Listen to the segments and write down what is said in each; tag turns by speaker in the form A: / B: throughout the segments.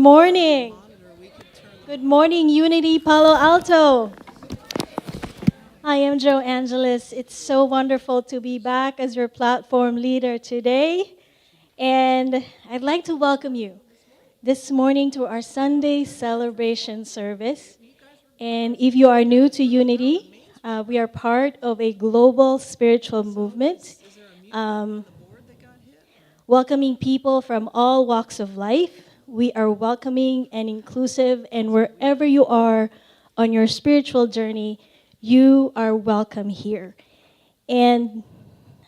A: morning. Good morning, Unity Palo Alto. I am Joe Angeles. It's so wonderful to be back as your platform leader today. And I'd like to welcome you this morning to our Sunday celebration service. And if you are new to Unity, we are part of a global spiritual movement, welcoming people from all walks of life. We are welcoming and inclusive, and wherever you are on your spiritual journey, you are welcome here. And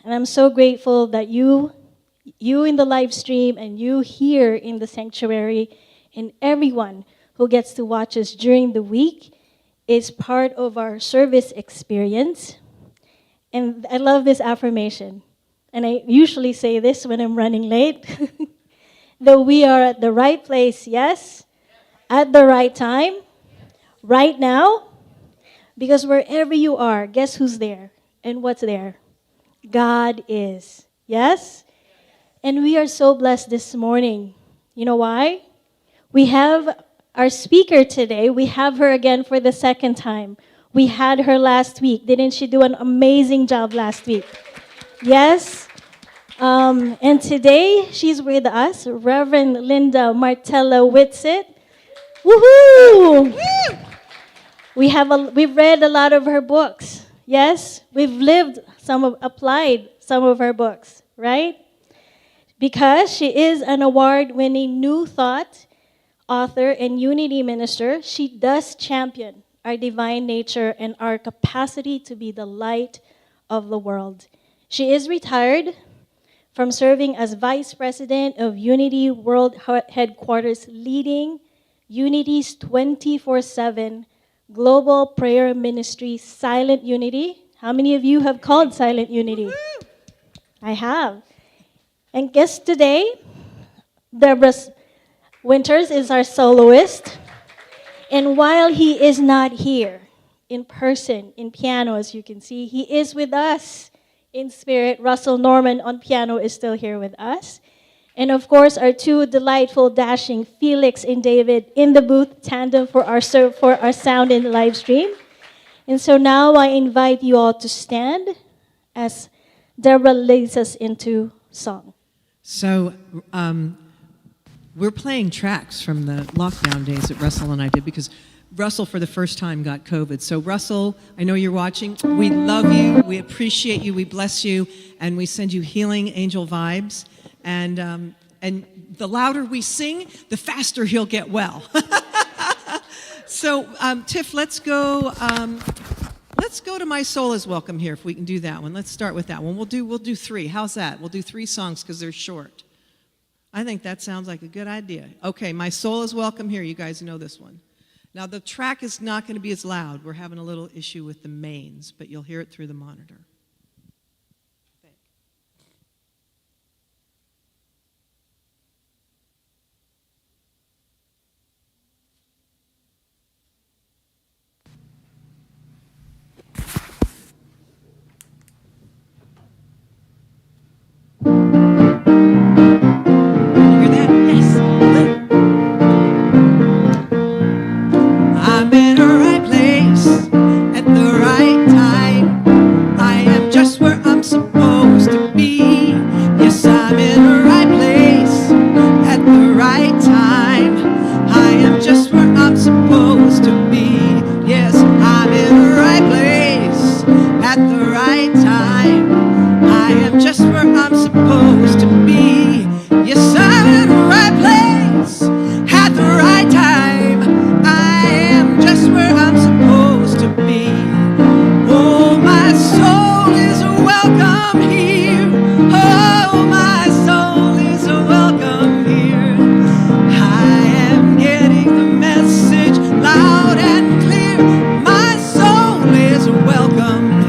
A: I'm so grateful that you in the live stream and you here in the sanctuary and everyone who gets to watch us during the week is part of our service experience. And I love this affirmation. And I usually say this when I'm running late. That we are at the right place, yes, at the right time, right now, because wherever you are, guess who's there and what's there? God is, yes? And we are so blessed this morning. You know why? We have our speaker today. We have her again for the second time. We had her last week. Didn't she do an amazing job last week? Yes? And today, she's with us, Reverend Linda Martella-Whitsett. Woohoo! We've read a lot of her books. Yes? We've applied some of her books, right? Because she is an award-winning New Thought author and Unity minister, she does champion our divine nature and our capacity to be the light of the world. She is retired from serving as Vice President of Unity World Headquarters, leading Unity's 24/7 global prayer ministry, Silent Unity. How many of you have called Silent Unity? I have. And guess today, Deborah Winters is our soloist. And while he is not here in person, in piano, as you can see, he is with us in spirit. Russell Norman on piano is still here with us. And of course, our two delightful, dashing Felix and David in the booth tandem for our sound in the live stream. And so now I invite you all to stand as Deborah leads us into song.
B: So we're playing tracks from the lockdown days that Russell and I did because Russell, for the first time, got COVID. So, Russell, I know you're watching. We love you. We appreciate you. We bless you. And we send you healing angel vibes. And the louder we sing, the faster he'll get well. So, Tiff, let's go to My Soul is Welcome Here, if we can do that one. Let's start with that one. We'll do three. How's that? We'll do 3 songs because they're short. I think that sounds like a good idea. Okay, My Soul is Welcome Here. You guys know this one. Now, the track is not going to be as loud. We're having a little issue with the mains, but you'll hear it through the monitor.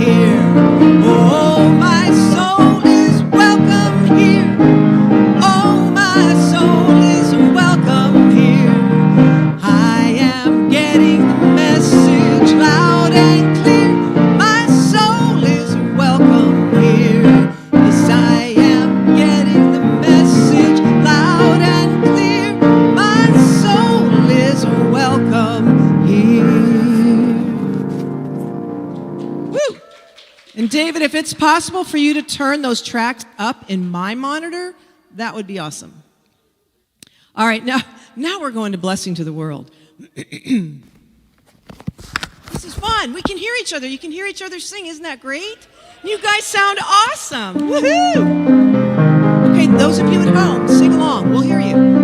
C: Here.
B: Woo! And David, if it's possible for you to turn those tracks up in my monitor, that would be awesome. All right, now we're going to blessing to the world. This is fun. We can hear each other. You can hear each other sing. Isn't that great? You guys sound awesome. Woohoo! Okay, those of you at home, sing along. We'll hear you.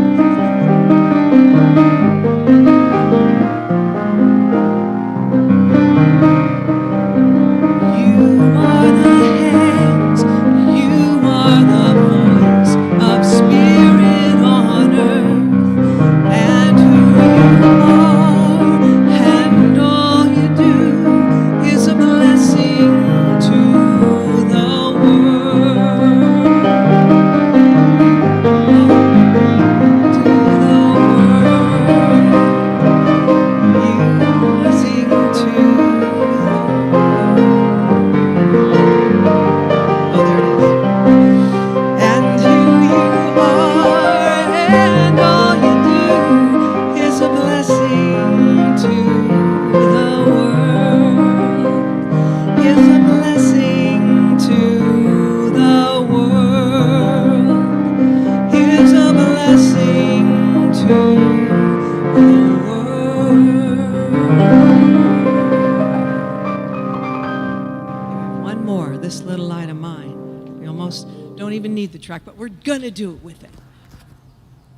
B: Track, but we're going to do it with it.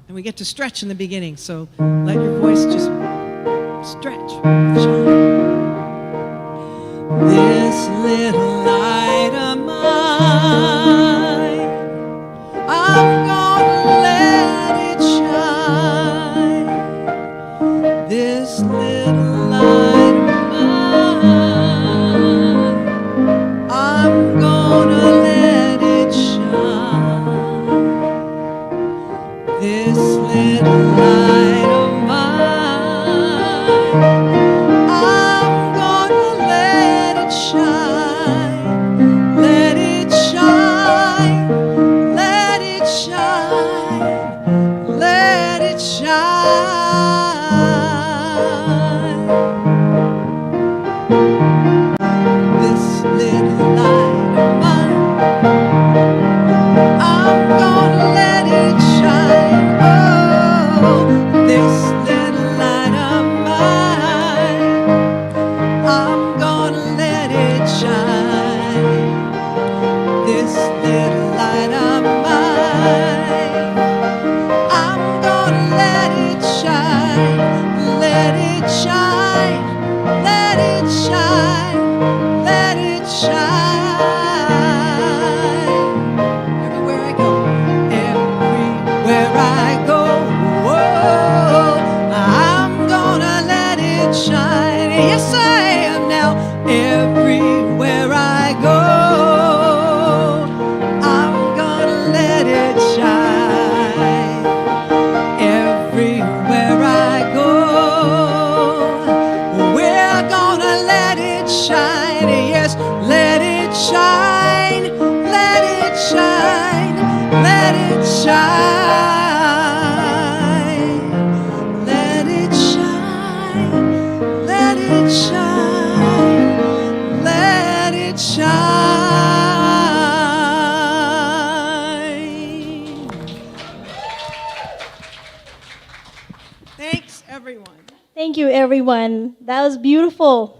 B: And we get to stretch in the beginning, so let your voice just stretch. This little light of mine, I'm gonna let it shine. This little light of mine, I'm gonna let it shine. This little light of mine, I'm gonna let it shine. Let it shine, let it shine, let it shine. This little light of mine, I'm gonna let it shine. Oh, this little light of mine, I'm gonna let it shine. This little light of mine, I'm gonna let it shine. Let it shine, let it shine, let it shine. Everywhere I go, everywhere I go, whoa, I'm gonna let it shine. Yes, I am now. Everywhere I go, I'm gonna let it shine. Everywhere I go, we're gonna let it shine. Yes, let it shine, let it shine, let it shine, let it shine, let it shine, let it shine. Thanks, everyone.
A: Thank you, everyone. That was beautiful.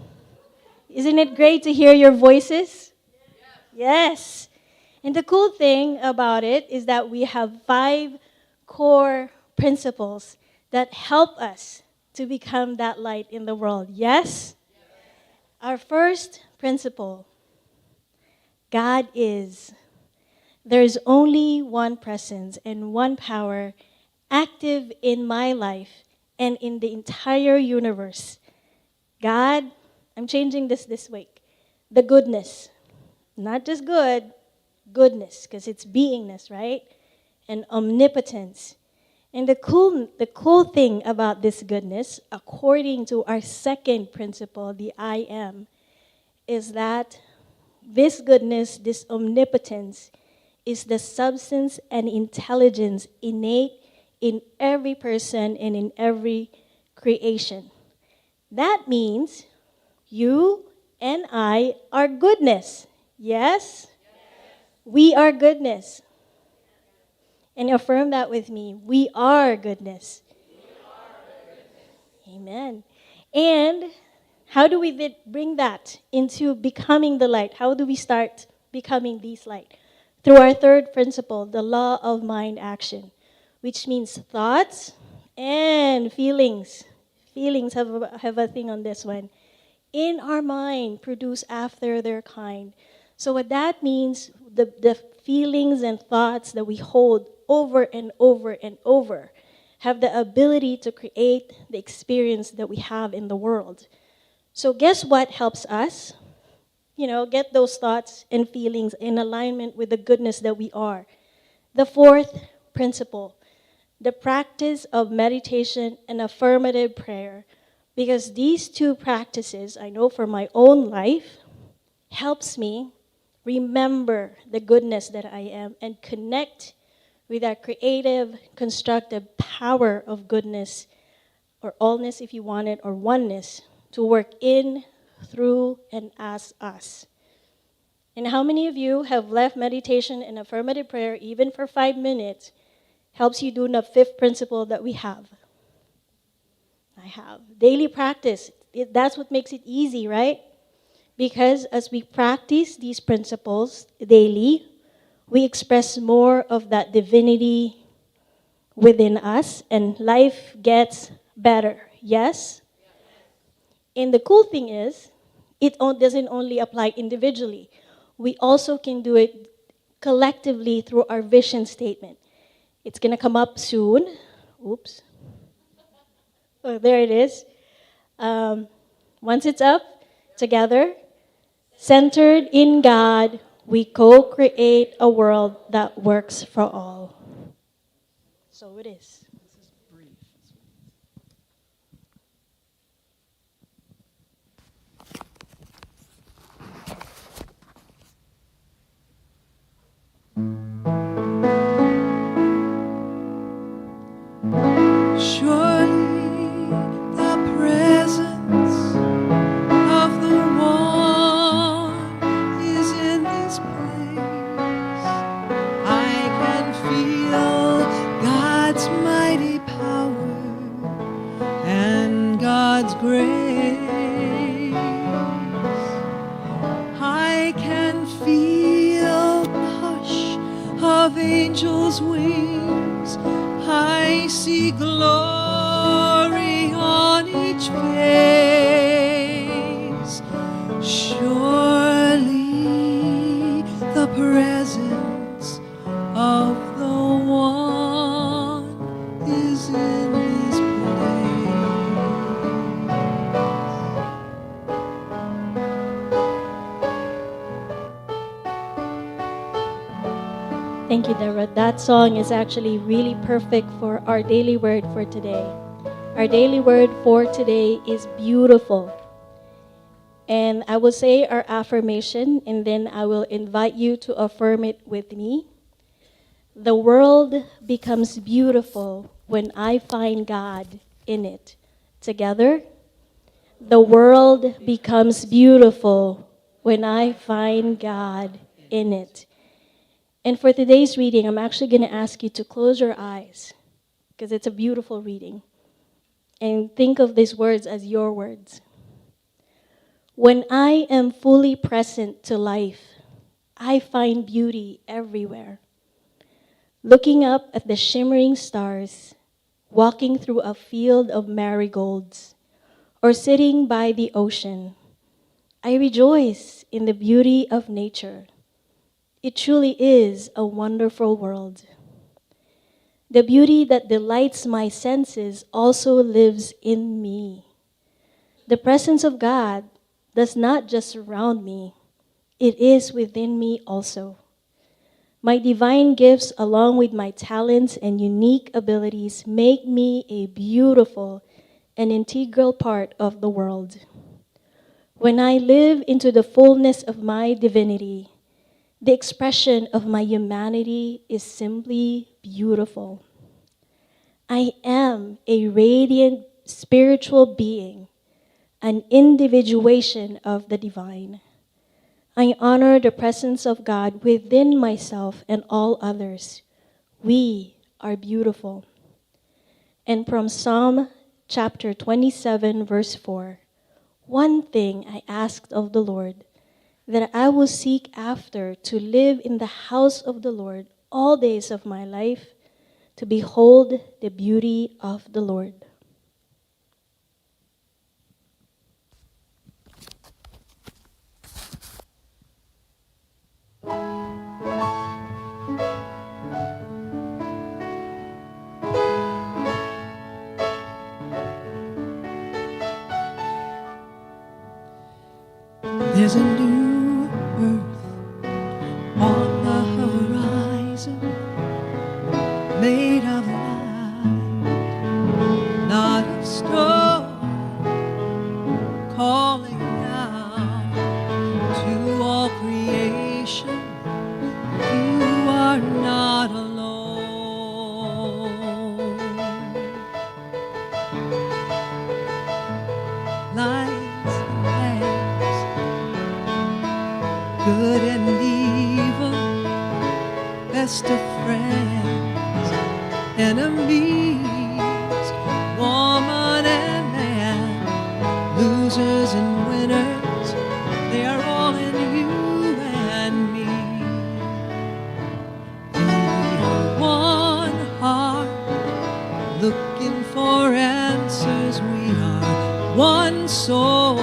A: Isn't it great to hear your voices? Yes. And the cool thing about it is that we have 5 core principles that help us to become that light in the world. Yes? Our first principle, God is. There's only one presence and one power active in my life and in the entire universe. God, I'm changing this week. The goodness. Not just good, goodness, because it's beingness, right? And omnipotence. And the cool thing about this goodness, according to our second principle, the I am, is that this goodness, this omnipotence, is the substance and intelligence innate in every person and in every creation. That means you and I are goodness. Yes? We are goodness. And affirm that with me. We are goodness. Amen. And how do we bring that into becoming the light? How do we start becoming these light? Through our third principle, the law of mind action, which means thoughts and feelings. Feelings have a thing on this one. In our mind, produce after their kind. So what that means, the feelings and thoughts that we hold over and over and over have the ability to create the experience that we have in the world. So guess what helps us? Get those thoughts and feelings in alignment with the goodness that we are. The fourth principle, the practice of meditation and affirmative prayer. Because these two practices, I know for my own life, helps me remember the goodness that I am and connect with that creative, constructive power of goodness, or allness if you want it, or oneness, to work in, through, and as us. And how many of you have left meditation and affirmative prayer, even for 5 minutes, helps you do the fifth principle that we have? I have. Daily practice. That's what makes it easy, right? Because as we practice these principles daily, we express more of that divinity within us, and life gets better. Yes? And the cool thing is, it doesn't only apply individually. We also can do it collectively through our vision statement. It's going to come up soon. Oops. Oh, there it is. Once it's up, together, centered in God, we co-create a world that works for all. So it is.
B: Surely the presence of the one is in this place. I can feel God's mighty power and God's grace. I can feel the hush of angels' wings. I see glory on each face. Surely the presence of the one is in this
A: Thank you, Deborah. That song is actually really perfect for our daily word for today. Our daily word for today is beautiful. And I will say our affirmation, and then I will invite you to affirm it with me. The world becomes beautiful when I find God in it. Together, the world becomes beautiful when I find God in it. And for today's reading, I'm actually going to ask you to close your eyes, because it's a beautiful reading. And think of these words as your words. When I am fully present to life, I find beauty everywhere. Looking up at the shimmering stars, walking through a field of marigolds, or sitting by the ocean, I rejoice in the beauty of nature. It truly is a wonderful world. The beauty that delights my senses also lives in me. The presence of God does not just surround me, it is within me also. My divine gifts, along with my talents and unique abilities, make me a beautiful and integral part of the world. When I live into the fullness of my divinity, the expression of my humanity is simply beautiful. I am a radiant spiritual being. an individuation of the divine. I honor the presence of God within myself and all others. We are beautiful. And from Psalm chapter 27, verse 4, one thing I asked of the Lord, that I will seek after, to live in the house of the Lord all days of my life, to behold the beauty of the Lord.
B: There's a new earth on the horizon, made of light, not of stone, calling out to all creation, you are not alone. Lights and lamps, good and evil, best of friends, enemies, woman and man, losers and winners, they are all in you and me. We are one heart, looking for answers. We are one soul,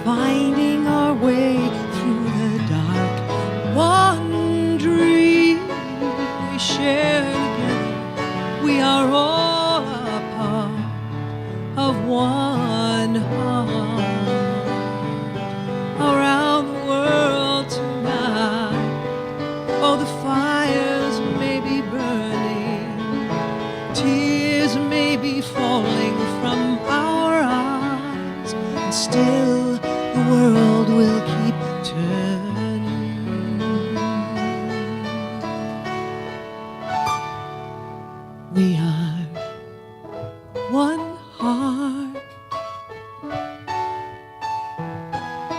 B: finding our way through the dark. One dream we share together. We are all a part of one heart. Around the world tonight, oh, the fires may be burning, tears may be falling from our eyes, and still the world will keep turning. We are one heart.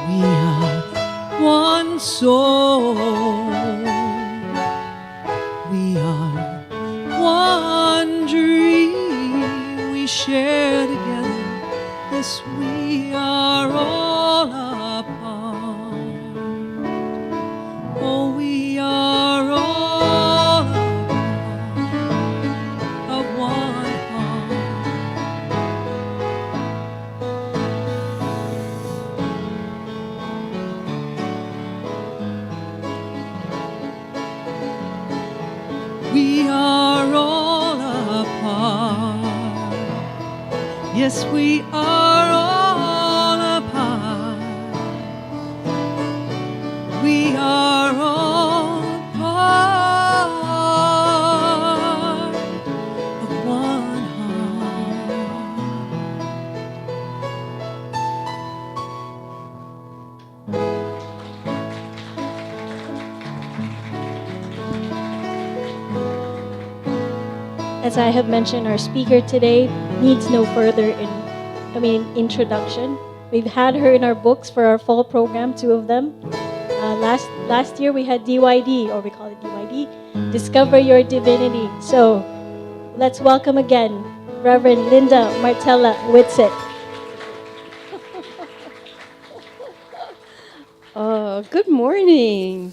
B: We are one soul. We are one dream we share together. Yes, we are all a part. Oh, we are all a part of one heart. We are all a part. Yes, we are all a part. We are all part of one heart.
A: As I have mentioned, our speaker today needs no further introduction. We've had her in our books for our fall program, 2 of them. Last year we had DYD, or we call it DYD, Discover Your Divinity. So let's welcome again Reverend Linda Martella-Whitsett.
C: Good morning.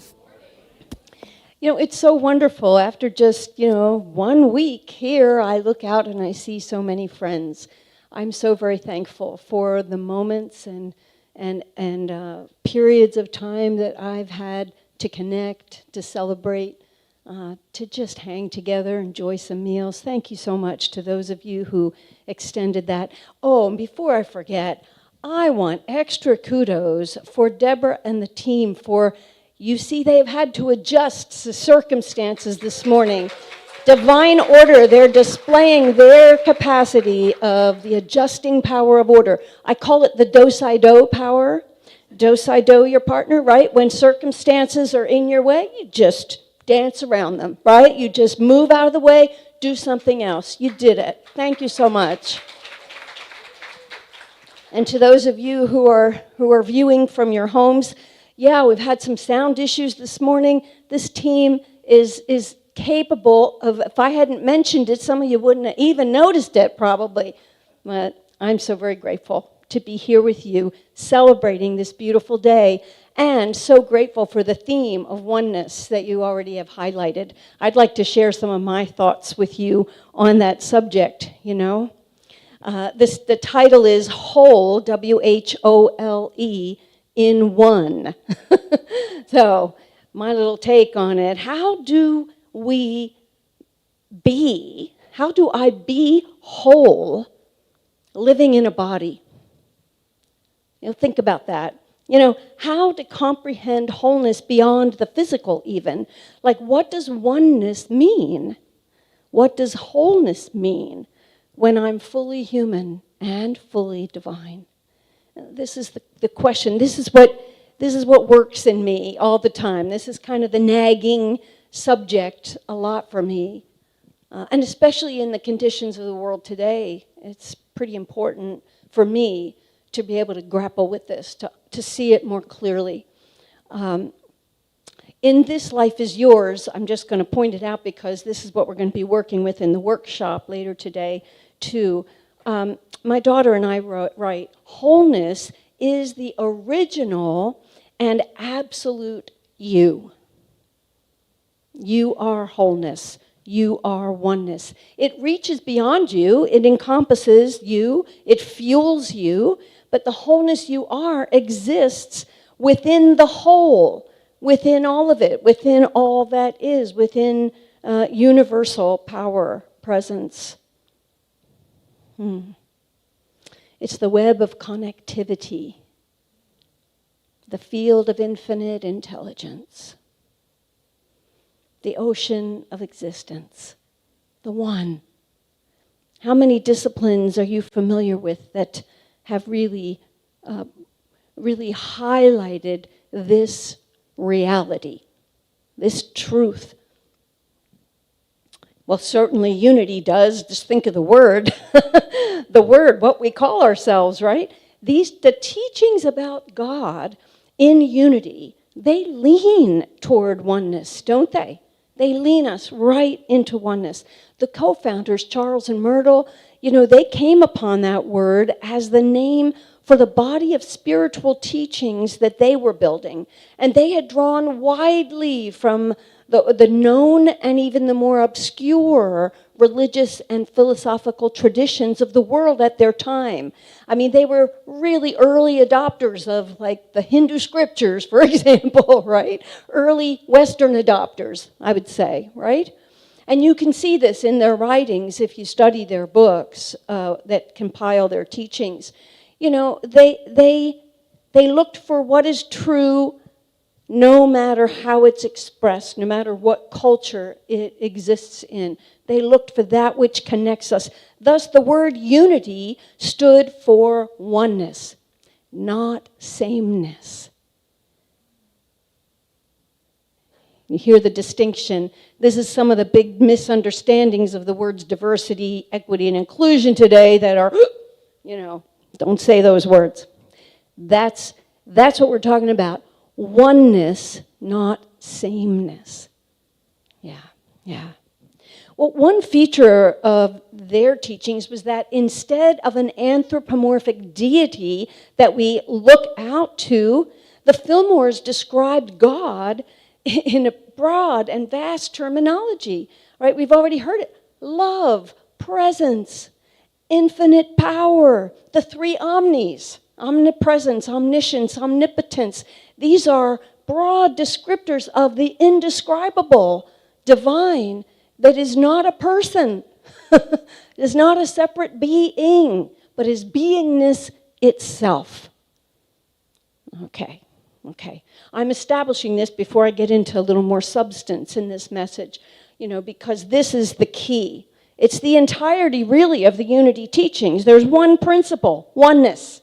C: You know, it's so wonderful. After just, 1 week here, I look out and I see so many friends. I'm so very thankful for the moments and periods of time that I've had to connect, to celebrate, to just hang together, enjoy some meals. Thank you so much to those of you who extended that. Oh, and before I forget, I want extra kudos for Deborah and the team for, you see, they've had to adjust the circumstances this morning. Divine order, they're displaying their capacity of the adjusting power of order. I call it the do-si-do power. Do-si-do your partner, right? When circumstances are in your way, you just dance around them, right? You just move out of the way, do something else. You did it. Thank you so much. And to those of you who are viewing from your homes, yeah, we've had some sound issues this morning. This team is capable of, if I hadn't mentioned it, some of you wouldn't have even noticed it probably. But I'm so very grateful to be here with you, celebrating this beautiful day, and so grateful for the theme of oneness that you already have highlighted. I'd like to share some of my thoughts with you on that subject, you know. The title is Whole, W-H-O-L-E, in one. So, my little take on it, how do I be whole living in a body? You know, think about that. You know, how to comprehend wholeness beyond the physical even. Like, what does oneness mean? What does wholeness mean when I'm fully human and fully divine? This is the question. This is what works in me all the time. This is kind of the nagging subject a lot for me. And especially in the conditions of the world today, it's pretty important for me to be able to grapple with this, to see it more clearly. In This Life is Yours, I'm just going to point it out because this is what we're going to be working with in the workshop later today, too. My daughter and I write, wholeness is the original and absolute you. You are wholeness. You are oneness. It reaches beyond you. It encompasses you. It fuels you. But the wholeness you are exists within the whole, within all of it, within all that is, within universal power, presence. It's the web of connectivity, the field of infinite intelligence, the ocean of existence, the one. How many disciplines are you familiar with that have really highlighted this reality, this truth? Well, certainly unity does. Just think of the word, the word, what we call ourselves, right? The teachings about God in unity, they lean toward oneness, don't they? They lean us right into oneness. The co-founders, Charles and Myrtle, you know, they came upon that word as the name for the body of spiritual teachings that they were building. And they had drawn widely from the known and even the more obscure religious and philosophical traditions of the world at their time. I mean, they were really early adopters of, like, the Hindu scriptures, for example, right? Early Western adopters, I would say, right? And you can see this in their writings if you study their books that compile their teachings. You know, they looked for what is true no matter how it's expressed, no matter what culture it exists in. They looked for that which connects us. Thus, the word unity stood for oneness, not sameness. You hear the distinction. This is some of the big misunderstandings of the words diversity, equity, and inclusion today that are, you know, don't say those words. That's what we're talking about. Oneness, not sameness. Yeah. Well, one feature of their teachings was that instead of an anthropomorphic deity that we look out to, the Fillmores described God in a broad and vast terminology, right? We've already heard it. Love, presence, infinite power, the three omnis, omnipresence, omniscience, omnipotence. These are broad descriptors of the indescribable, divine, that is not a person, is not a separate being, but is beingness itself. Okay. I'm establishing this before I get into a little more substance in this message, you know, because this is the key. It's the entirety, really, of the unity teachings. There's one principle, oneness.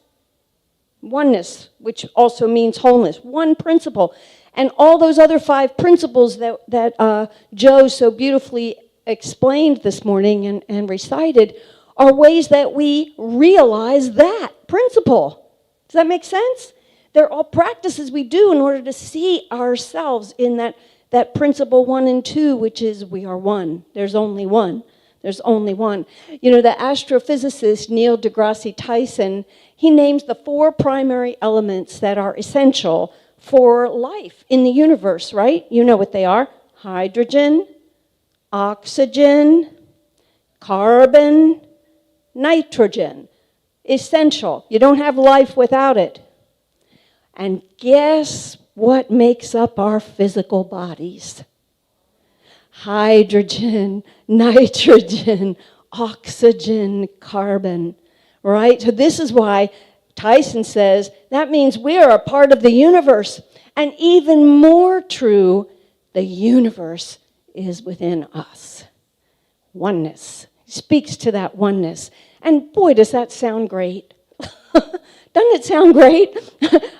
C: Oneness, which also means wholeness. One principle. And all those other 5 principles that Joe so beautifully explained this morning and recited are ways that we realize that principle. Does that make sense? They're all practices we do in order to see ourselves in that principle 1 and 2, which is we are one. There's only one. There's only one. You know, the astrophysicist Neil deGrasse Tyson, he names the 4 primary elements that are essential for life in the universe, right? You know what they are. Hydrogen, oxygen, carbon, nitrogen. Essential. You don't have life without it. And guess what makes up our physical bodies? Hydrogen, nitrogen, oxygen, carbon, right? So this is why Tyson says that means we are a part of the universe. And even more true, the universe is within us. Oneness. He speaks to that oneness. And boy, does that sound great. Doesn't it sound great?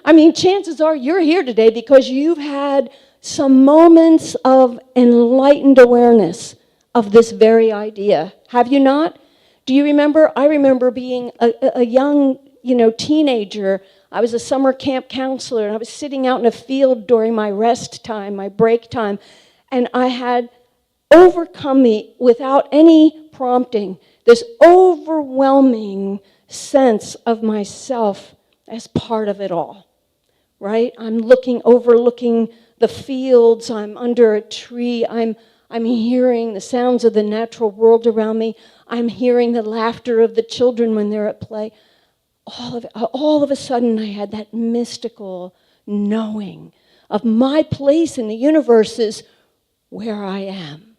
C: I mean, chances are you're here today because you've had some moments of enlightened awareness of this very idea. Have you not? Do you remember? I remember being a young, teenager. I was a summer camp counselor, and I was sitting out in a field during my rest time, my break time, and I had overcome me without any prompting, this overwhelming sense of myself as part of it all, right? I'm overlooking the fields, I'm under a tree, I'm hearing the sounds of the natural world around me, I'm hearing the laughter of the children when they're at play. All of a sudden I had that mystical knowing of my place in the universe is where I am.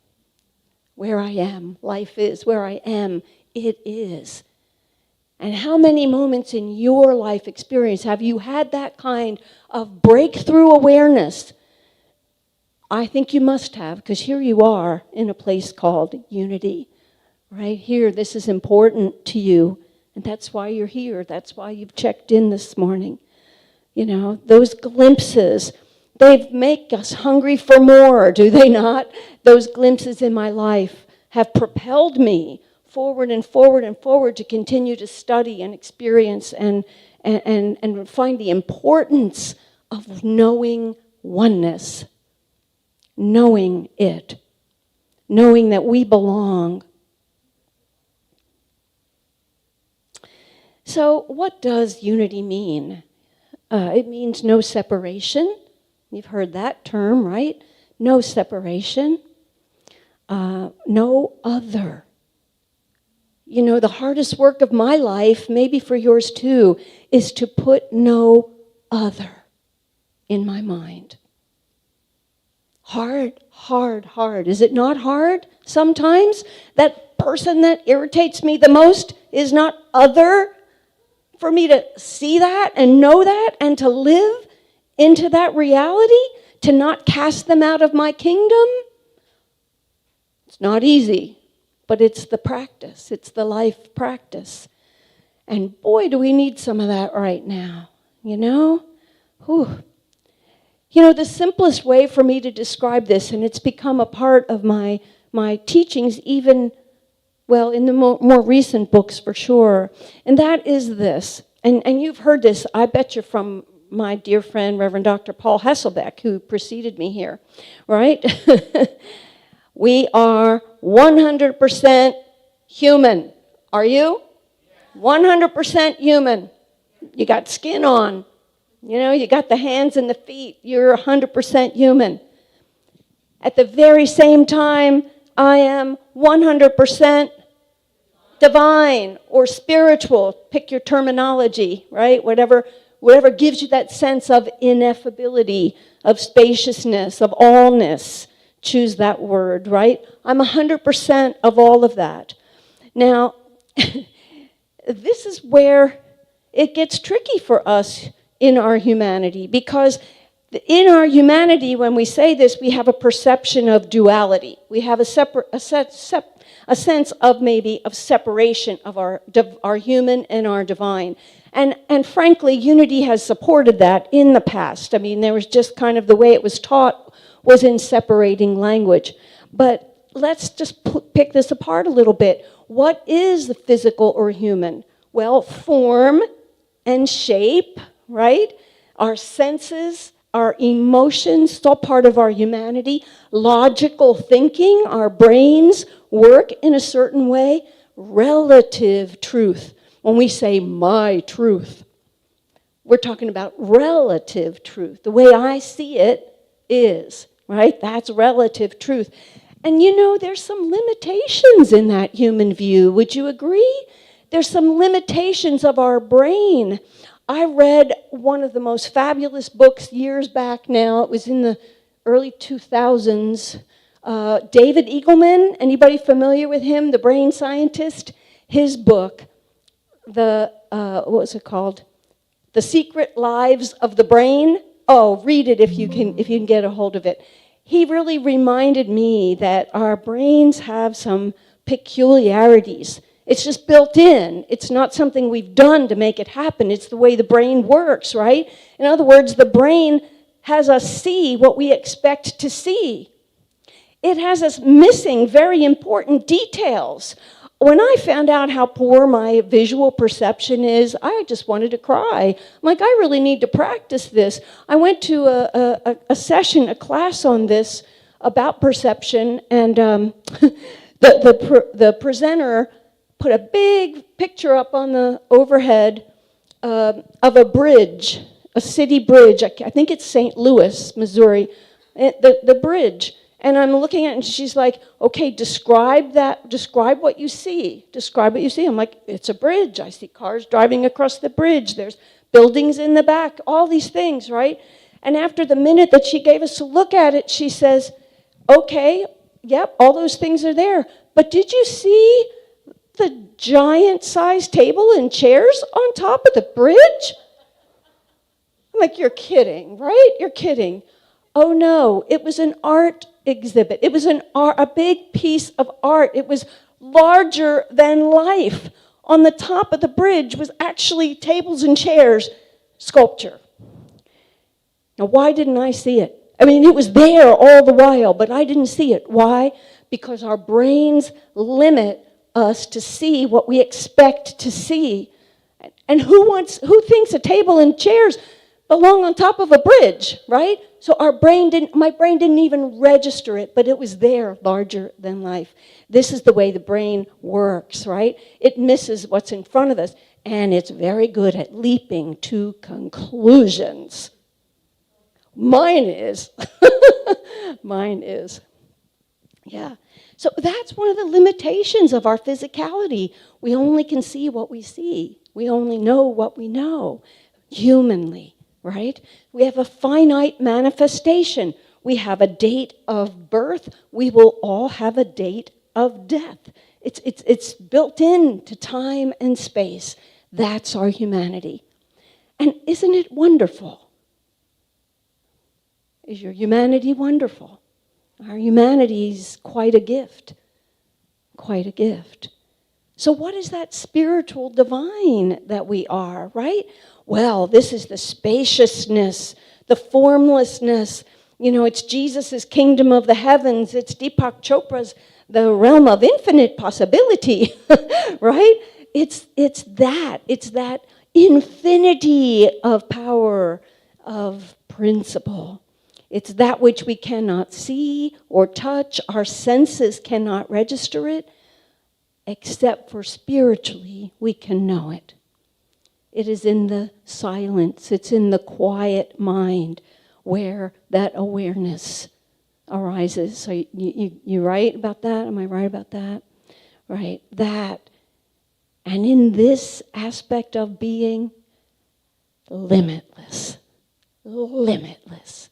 C: Where I am, life is. Where I am, it is. And how many moments in your life experience have you had that kind of breakthrough awareness? I think you must have, because here you are in a place called unity. Right here, this is important to you. And that's why you're here. That's why you've checked in this morning. Those glimpses, they make us hungry for more, do they not? Those glimpses in my life have propelled me forward and forward and forward to continue to study and experience and find the importance of knowing oneness, knowing it, knowing that we belong. So what does unity mean? It means no separation. You've heard that term, right? No separation. No other. The hardest work of my life, maybe for yours too, is to put no other in my mind. Hard, hard, hard. Is it not hard sometimes? That person that irritates me the most is not other. For me to see that and know that and to live into that reality, to not cast them out of my kingdom, it's not easy. But it's the practice. It's the life practice. And boy, do we need some of that right now. Whew. The simplest way for me to describe this, and it's become a part of my teachings even, in the more recent books for sure, and that is this. And you've heard this, I bet you, from my dear friend, Reverend Dr. Paul Hesselbeck, who preceded me here, right? We are 100% human. Are you? 100% human. You got skin on. You got the hands and the feet. You're 100% human. At the very same time, I am 100% divine or spiritual. Pick your terminology, right? Whatever gives you that sense of ineffability, of spaciousness, of allness. Choose that word, right? I'm 100% of all of that. Now, this is where it gets tricky for us in our humanity, because in our humanity, when we say this, we have a perception of duality. We have a sense of maybe of separation of our human and our divine. And frankly, unity has supported that in the past. I mean, there was just kind of the way it was taught was in separating language. But let's just pick this apart a little bit. What is the physical or human? Well, form and shape, right? Our senses, our emotions, it's all part of our humanity. Logical thinking, our brains work in a certain way. Relative truth. When we say my truth, we're talking about relative truth. The way I see it is, right? That's relative truth. And you know, there's some limitations in that human view. Would you agree? There's some limitations of our brain. I read one of the most fabulous books years back now. It was in the early 2000s. David Eagleman, anybody familiar with him, the brain scientist? His book, what was it called? The Secret Lives of the Brain. Oh, read it if you can get a hold of it. He really reminded me that our brains have some peculiarities. It's just built in. It's not something we've done to make it happen. It's the way the brain works, right? In other words, the brain has us see what we expect to see. It has us missing very important details. When I found out how poor my visual perception is, I just wanted to cry. I'm like, I really need to practice this. I went to a session, a class on this about perception, and the presenter put a big picture up on the overhead of a bridge, a city bridge. I think it's St. Louis, Missouri, the bridge. And I'm looking at it, and she's like, okay, describe what you see. Describe what you see. I'm like, it's a bridge. I see cars driving across the bridge. There's buildings in the back, all these things, right? And after the minute that she gave us to look at it, she says, okay, yep, all those things are there. But did you see the giant-sized table and chairs on top of the bridge? I'm like, you're kidding, right? You're kidding. Oh, no, it was an art exhibit. It was a big piece of art. It was larger than life. On the top of the bridge was actually tables and chairs, sculpture. Now, why didn't I see it? I mean, it was there all the while, but I didn't see it. Why? Because our brains limit us to see what we expect to see. And who thinks a table and chairs belong on top of a bridge, right? So my brain didn't even register it, but it was there, larger than life. This is the way the brain works, right? It misses what's in front of us, and it's very good at leaping to conclusions. Mine is. Mine is. Yeah. So that's one of the limitations of our physicality. We only can see what we see. We only know what we know, humanly. Right? We have a finite manifestation. We have a date of birth. We will all have a date of death. It's built into time and space. That's our humanity. And isn't it wonderful? Is your humanity wonderful? Our humanity's quite a gift. Quite a gift. So what is that spiritual divine that we are, right? Well, this is the spaciousness, the formlessness. You know, it's Jesus' kingdom of the heavens. It's Deepak Chopra's the realm of infinite possibility, right? It's that infinity of power, of principle. It's that which we cannot see or touch. Our senses cannot register it, except for spiritually we can know it. It is in the silence, it's in the quiet mind where that awareness arises. So you right about that? Am I right about that? Right, that. And in this aspect of being, limitless. Limitless.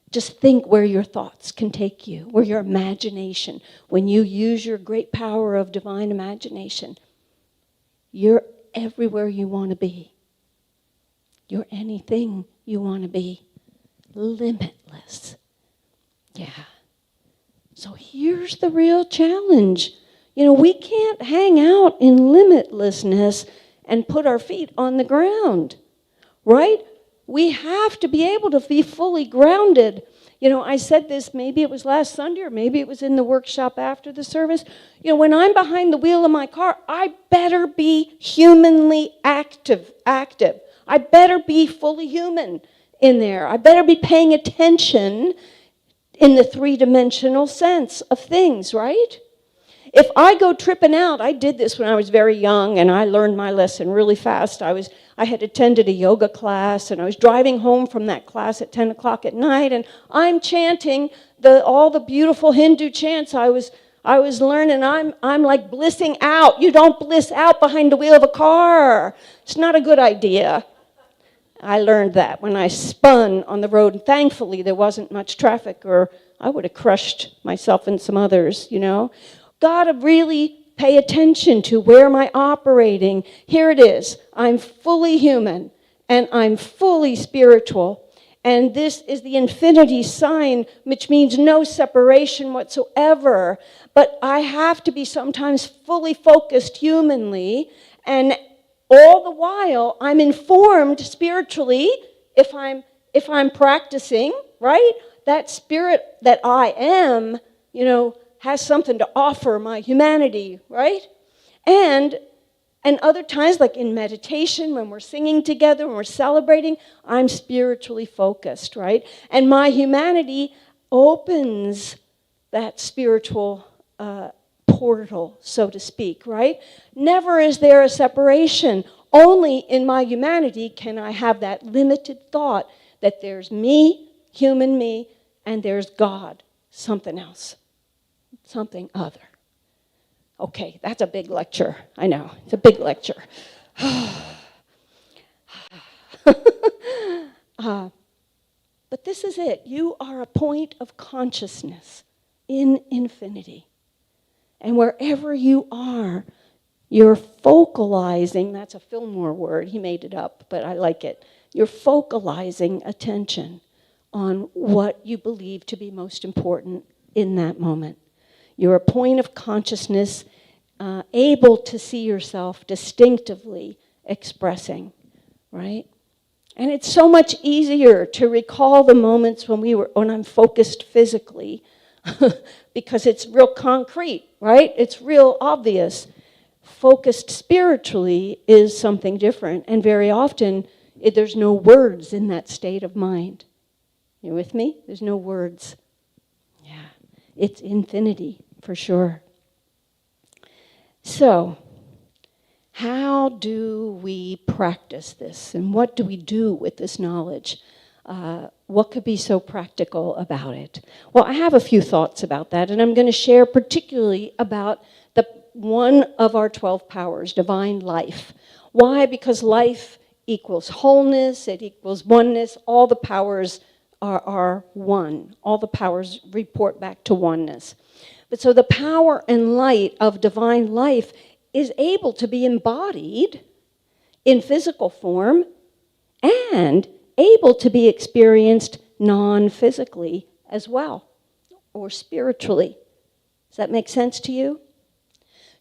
C: Just think where your thoughts can take you, where your imagination, when you use your great power of divine imagination, you're everywhere you want to be. You're anything you want to be. Limitless. Yeah. So here's the real challenge. You know, we can't hang out in limitlessness and put our feet on the ground, right? We have to be able to be fully grounded. You know, I said this, maybe it was last Sunday or maybe it was in the workshop after the service. You know, when I'm behind the wheel of my car, I better be humanly active. I better be fully human in there. I better be paying attention in the three-dimensional sense of things, right? If I go tripping out, I did this when I was very young, and I learned my lesson really fast. I had attended a yoga class, and I was driving home from that class at 10 o'clock at night, and I'm chanting all the beautiful Hindu chants I was learning. I'm like blissing out. You don't bliss out behind the wheel of a car. It's not a good idea. I learned that when I spun on the road, and thankfully there wasn't much traffic, or I would have crushed myself and some others, you know. Gotta really pay attention to where am I operating. Here it is. I'm fully human and I'm fully spiritual. And this is the infinity sign, which means no separation whatsoever. But I have to be sometimes fully focused humanly, and all the while I'm informed spiritually if I'm practicing, right? That spirit that I am, you know, has something to offer my humanity, right? And other times, like in meditation, when we're singing together, when we're celebrating, I'm spiritually focused, right? And my humanity opens that spiritual portal, so to speak, right? Never is there a separation. Only in my humanity can I have that limited thought that there's me, human me, and there's God, something else. Something other. Okay, that's a big lecture. I know, it's a big lecture. But this is it. You are a point of consciousness in infinity. And wherever you are, you're focalizing. That's a Fillmore word. He made it up, but I like it. You're focalizing attention on what you believe to be most important in that moment. You're a point of consciousness, able to see yourself distinctively expressing, right? And it's so much easier to recall the moments when I'm focused physically, because it's real concrete, right? It's real obvious. Focused spiritually is something different, and very often there's no words in that state of mind. You with me? There's no words. Yeah, it's infinity. For sure. So, how do we practice this? And what do we do with this knowledge? What could be so practical about it? Well, I have a few thoughts about that, and I'm going to share particularly about one of our 12 powers, divine life. Why? Because life equals wholeness, it equals oneness. All the powers are one. All the powers report back to oneness. But so the power and light of divine life is able to be embodied in physical form and able to be experienced non-physically as well, or spiritually. Does that make sense to you?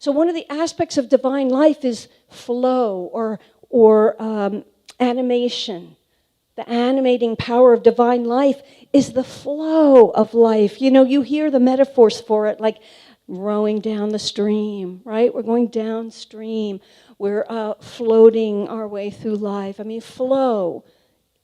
C: So one of the aspects of divine life is flow or animation. The animating power of divine life is the flow of life. You know, you hear the metaphors for it, like rowing down the stream, right? We're going downstream. We're floating our way through life. I mean, flow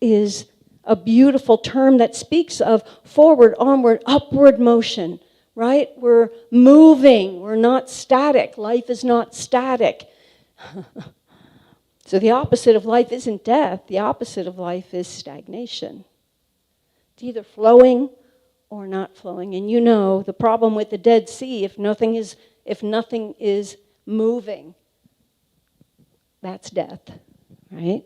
C: is a beautiful term that speaks of forward, onward, upward motion, right? We're moving. We're not static. Life is not static. So the opposite of life isn't death. The opposite of life is stagnation. It's either flowing or not flowing. And you know the problem with the Dead Sea, if nothing is moving, that's death, right?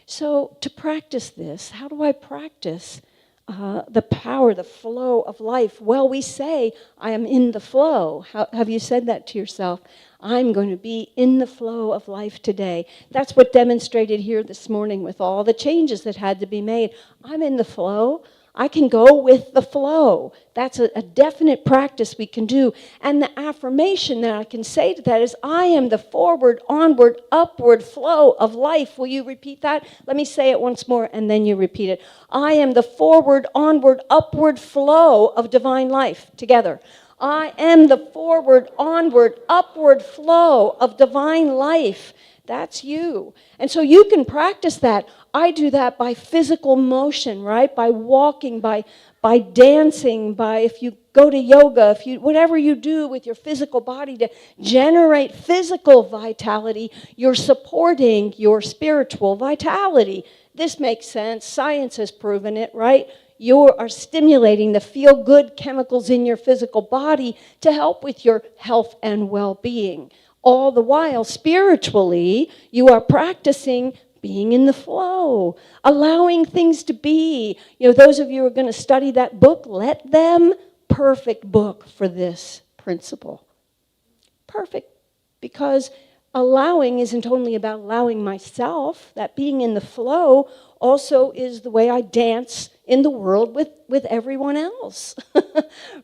C: So to practice this, how do I practice the power, the flow of life? Well, we say, I am in the flow. Have you said that to yourself? I'm going to be in the flow of life today. That's what demonstrated here this morning with all the changes that had to be made. I'm in the flow. I can go with the flow. That's a definite practice we can do. And the affirmation that I can say to that is, I am the forward, onward, upward flow of life. Will you repeat that? Let me say it once more, and then you repeat it. I am the forward, onward, upward flow of divine life. Together. I am the forward, onward, upward flow of divine life. That's you. And so you can practice that. I do that by physical motion, right? By walking, by dancing, by if you go to yoga, whatever you do with your physical body to generate physical vitality, you're supporting your spiritual vitality. This makes sense. Science has proven it, right? You are stimulating the feel-good chemicals in your physical body to help with your health and well-being. All the while, spiritually, you are practicing being in the flow, allowing things to be. Those of you who are going to study that book, let them, perfect book for this principle. Perfect, because allowing isn't only about allowing myself, that being in the flow also is the way I dance in the world with everyone else,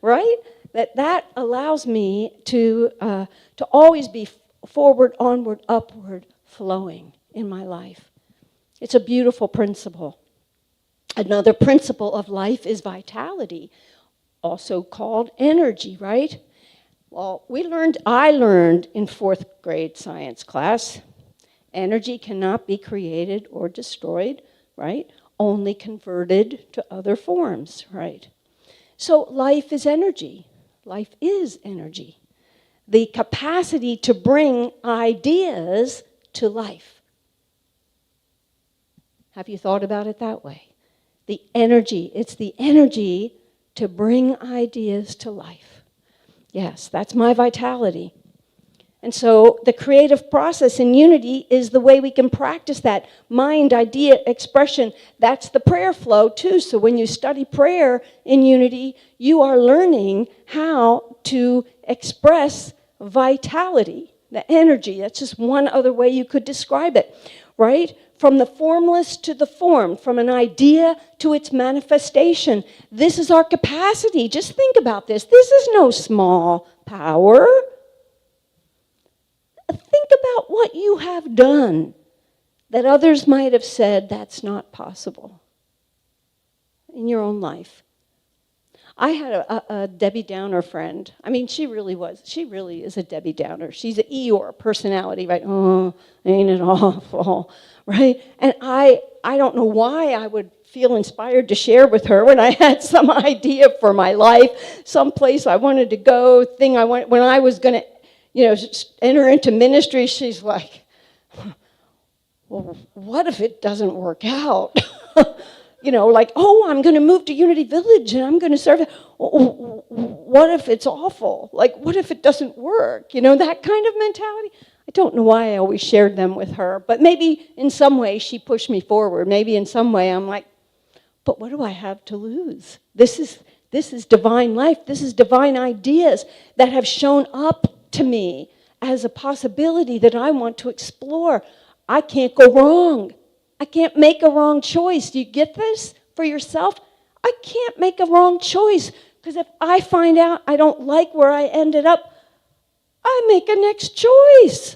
C: right? That allows me to always be forward, onward, upward, flowing in my life. It's a beautiful principle. Another principle of life is vitality, also called energy, right? Well, I learned in 4th grade science class, energy cannot be created or destroyed, right? Only converted to other forms, right? So life is energy. Life is energy. The capacity to bring ideas to life. Have you thought about it that way? The energy, it's the energy to bring ideas to life. Yes, that's my vitality. And so the creative process in unity is the way we can practice that mind, idea, expression. That's the prayer flow too. So when you study prayer in unity, you are learning how to express vitality, the energy. That's just one other way you could describe it, right? From the formless to the formed, from an idea to its manifestation. This is our capacity. Just think about this. This is no small power. Think about what you have done that others might have said that's not possible in your own life. I had a Debbie Downer friend. I mean, she really is a Debbie Downer. She's an Eeyore personality, right? Oh, ain't it awful, right? And I don't know why I would feel inspired to share with her when I had some idea for my life, some place I wanted to go, when I was going to enter into ministry. She's like, well, what if it doesn't work out? I'm going to move to Unity Village and I'm going to serve. What if it's awful? What if it doesn't work? That kind of mentality. I don't know why I always shared them with her, but maybe in some way she pushed me forward. Maybe in some way I'm like, but what do I have to lose? This is divine life. This is divine ideas that have shown up to me as a possibility that I want to explore. I can't go wrong. I can't make a wrong choice. Do you get this for yourself? I can't make a wrong choice, because if I find out I don't like where I ended up, I make a next choice.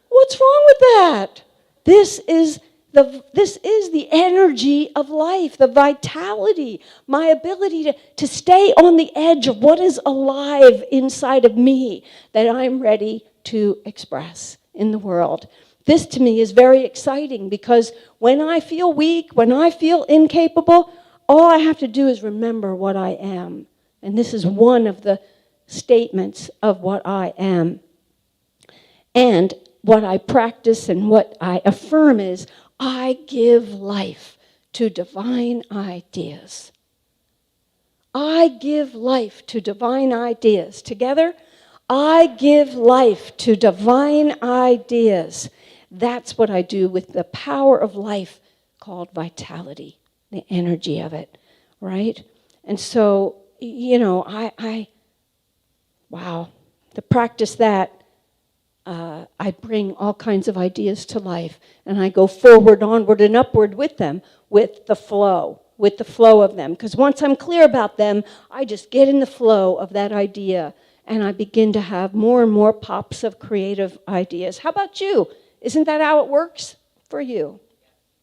C: What's wrong with that? This is the energy of life, the vitality, my ability to stay on the edge of what is alive inside of me that I'm ready to express in the world. This to me is very exciting, because when I feel weak, when I feel incapable, all I have to do is remember what I am. And this is one of the statements of what I am. And what I practice and what I affirm is, I give life to divine ideas. I give life to divine ideas. Together, I give life to divine ideas. That's what I do with the power of life called vitality, the energy of it, right? And so, to practice that, I bring all kinds of ideas to life, and I go forward, onward, and upward with them, with the flow, with the flow of them. Because once I'm clear about them, I just get in the flow of that idea, and I begin to have more and more pops of creative ideas. How about you? Isn't that how it works for you?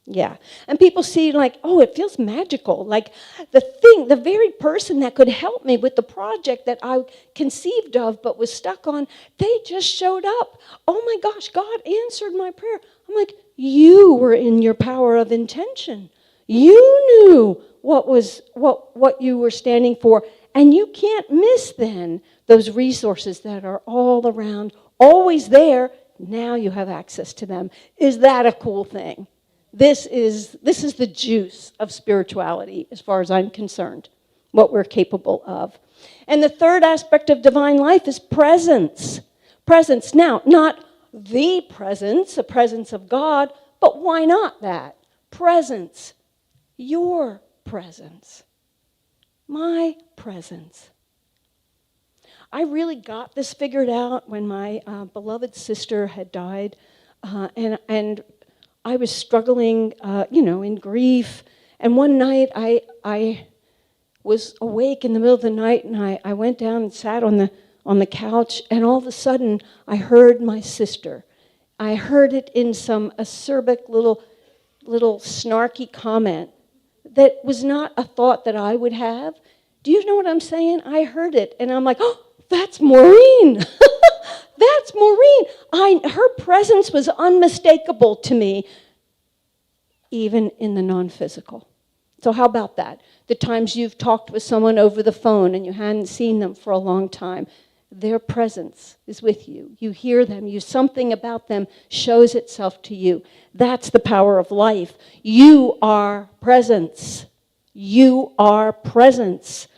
C: Yeah. And people see like, oh, it feels magical. Like the very person that could help me with the project that I conceived of but was stuck on, they just showed up. Oh my gosh, God answered my prayer. I'm like, you were in your power of intention. You knew what you were standing for. And you can't miss then those resources that are all around, always there. Now you have access to them. Is that a cool thing? This is the juice of spirituality, as far as I'm concerned, what we're capable of. And the third aspect of divine life is presence. Presence. Now, not the presence of God, but why not that? Presence. Your presence. My presence. I really got this figured out when my beloved sister had died, and I was struggling, in grief. And one night I was awake in the middle of the night, and I went down and sat on the couch, and all of a sudden I heard my sister. I heard it in some acerbic little snarky comment that was not a thought that I would have. Do you know what I'm saying? I heard it, and I'm like, oh, that's Maureen. That's Maureen. Her presence was unmistakable to me, even in the non-physical. So how about that? The times you've talked with someone over the phone and you hadn't seen them for a long time, their presence is with you. You hear them. Something about them shows itself to you. That's the power of life. You are presence. You are presence.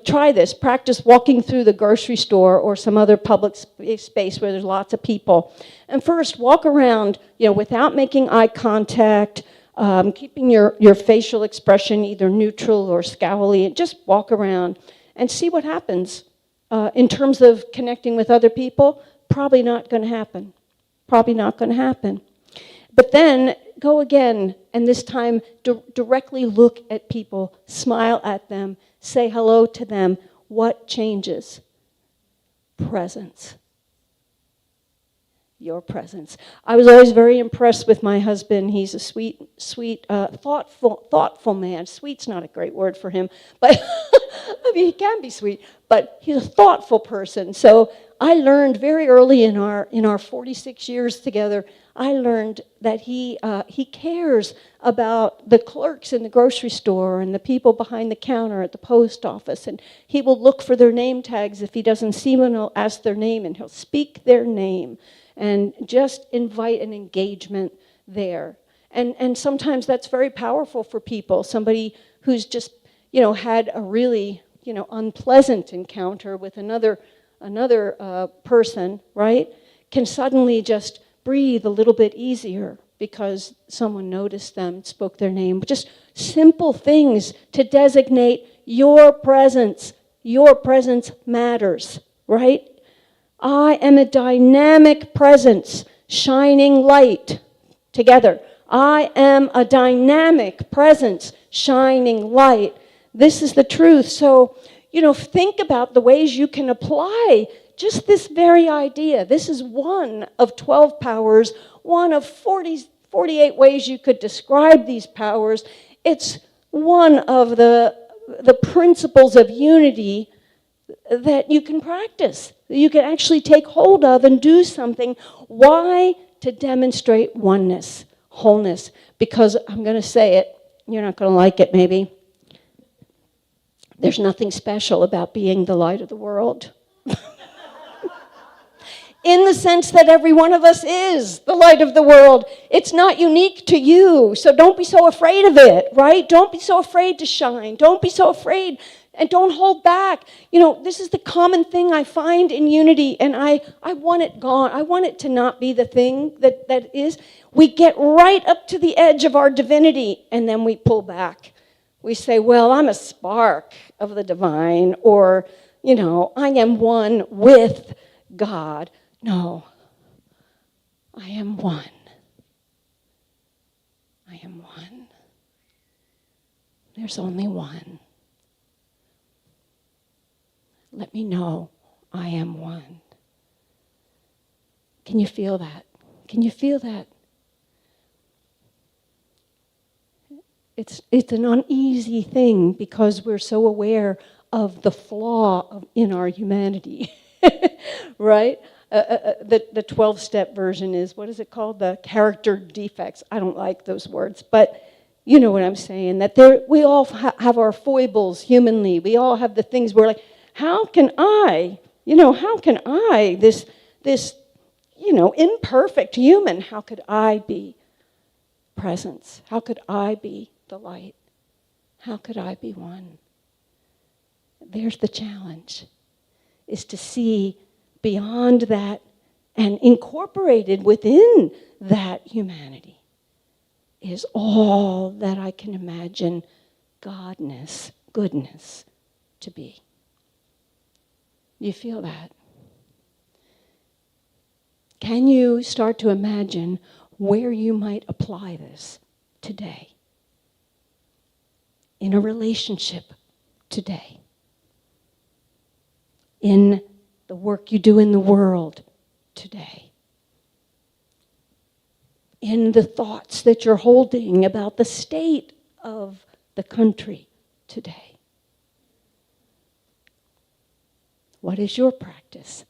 C: Try this. Practice walking through the grocery store or some other public space where there's lots of people. And first, walk around, without making eye contact, keeping your facial expression either neutral or scowly, and just walk around and see what happens. In terms of connecting with other people, probably not going to happen. Probably not going to happen. But then go again, and this time directly look at people, smile at them, say hello to them. What changes? Presence. Your presence. I was always very impressed with my husband. He's a sweet, thoughtful man. Sweet's not a great word for him, but I mean, he can be sweet, but he's a thoughtful person. So I learned very early in our 46 years together, I learned that he cares about the clerks in the grocery store and the people behind the counter at the post office, and he will look for their name tags. If he doesn't see one, he'll ask their name, and he'll speak their name and just invite an engagement there. And sometimes that's very powerful for people. Somebody who's just, had a really, unpleasant encounter with another person, right, can suddenly just breathe a little bit easier because someone noticed them, spoke their name. But just simple things to designate your presence. Your presence matters, right? I am a dynamic presence, shining light together. I am a dynamic presence, shining light. This is the truth. So, think about the ways you can apply just this very idea. This is one of 12 powers, one of 48 ways you could describe these powers. It's one of the principles of unity that you can practice, that you can actually take hold of and do something. Why? To demonstrate oneness, wholeness. Because I'm going to say it, you're not going to like it maybe. There's nothing special about being the light of the world. In the sense that every one of us is the light of the world. It's not unique to you, so don't be so afraid of it, right? Don't be so afraid to shine. Don't be so afraid, and don't hold back. This is the common thing I find in unity, and I want it gone. I want it to not be the thing that is. We get right up to the edge of our divinity, and then we pull back. We say, well, I'm a spark of the divine, or, I am one with God. No, I am one. I am one. There's only one. Let me know I am one. Can you feel that? Can you feel that? It's an uneasy thing because we're so aware of the flaw in our humanity, right? The 12-step version is, what is it called? The character defects. I don't like those words, but you know what I'm saying, that we all have our foibles humanly. We all have the things we're like, how can I, this imperfect human, how could I be presence? How could I be the light? How could I be one? There's the challenge, is to see beyond that and incorporated within that humanity is all that I can imagine godness, goodness to be. You feel that? Can you start to imagine where you might apply this today? In a relationship today? In the work you do in the world today? In the thoughts that you're holding about the state of the country today? What is your practice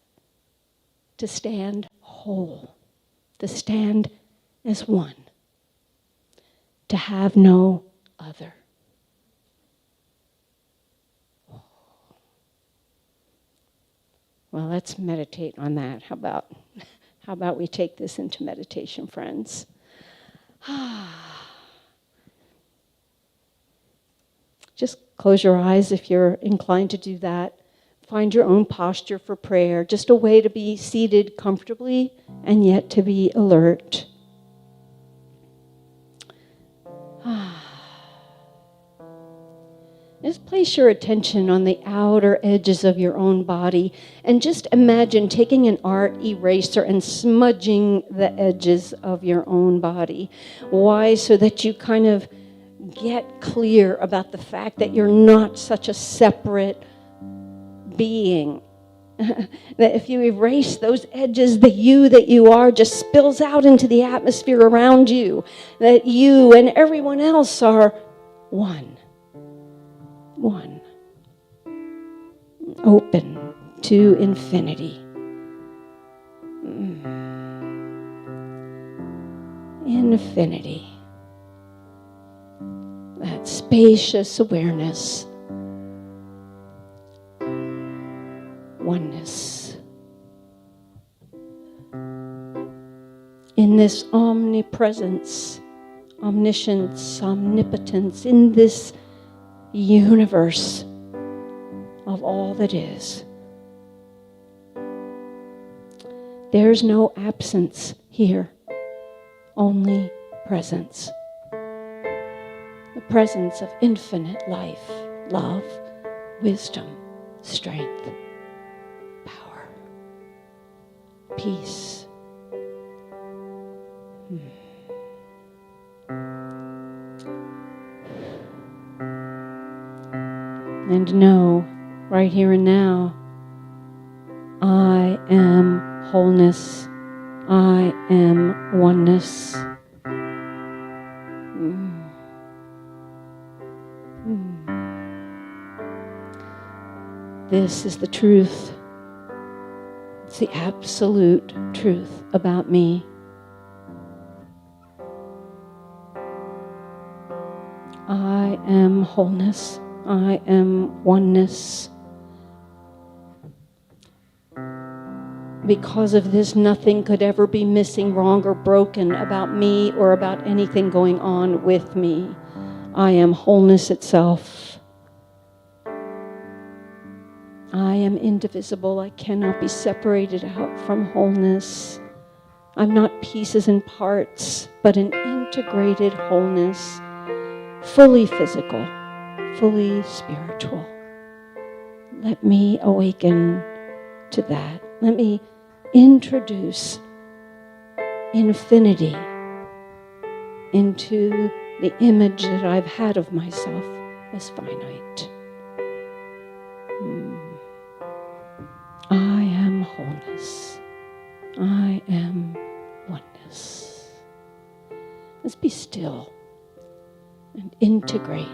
C: to stand whole, to stand as one, to have no other? Well, let's meditate on that. How about we take this into meditation, friends? Just close your eyes if you're inclined to do that. Find your own posture for prayer, just a way to be seated comfortably and yet to be alert. Just place your attention on the outer edges of your own body and just imagine taking an art eraser and smudging the edges of your own body. Why? So that you kind of get clear about the fact that you're not such a separate being. That if you erase those edges, the you that you are just spills out into the atmosphere around you. That you and everyone else are one. One. Open to infinity. Infinity. That spacious awareness. Oneness. In this omnipresence, omniscience, omnipotence, in this universe of all that is. There's no absence here, only presence. The presence of infinite life, love, wisdom, strength, power, peace. And know, right here and now, I am wholeness. I am oneness. This is the truth. It's the absolute truth about me. I am wholeness. I am oneness. Because of this, nothing could ever be missing, wrong, or broken about me or about anything going on with me. I am wholeness itself. I am indivisible. I cannot be separated out from wholeness. I'm not pieces and parts, but an integrated wholeness, fully physical, fully spiritual. Let me awaken to that. Let me introduce infinity into the image that I've had of myself as finite. I am wholeness. I am oneness. Let's be still and integrate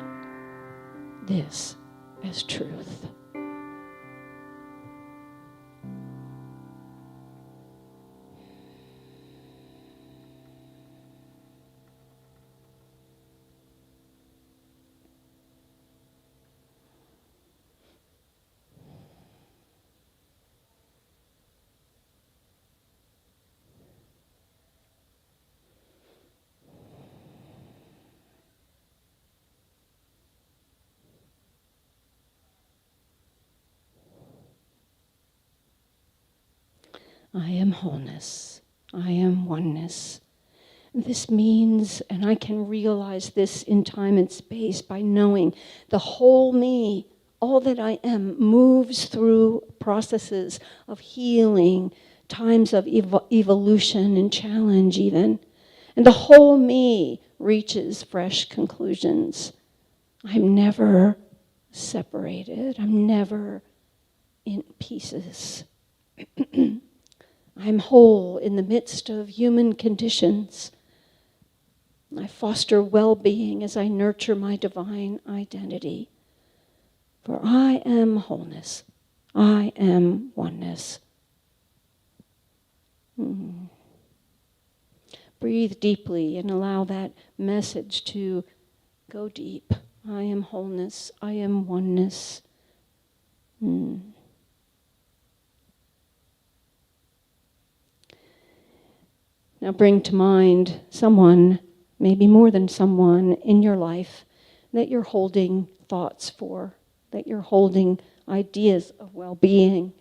C: this as truth. I am wholeness. I am oneness. This means, and I can realize this in time and space by knowing the whole me, all that I am, moves through processes of healing, times of evolution and challenge even. And the whole me reaches fresh conclusions. I'm never separated. I'm never in pieces. I'm whole in the midst of human conditions. I foster well-being as I nurture my divine identity. For I am wholeness. I am oneness. Breathe deeply and allow that message to go deep. I am wholeness. I am oneness. Now bring to mind someone, maybe more than someone, in your life that you're holding thoughts for, that you're holding ideas of well-being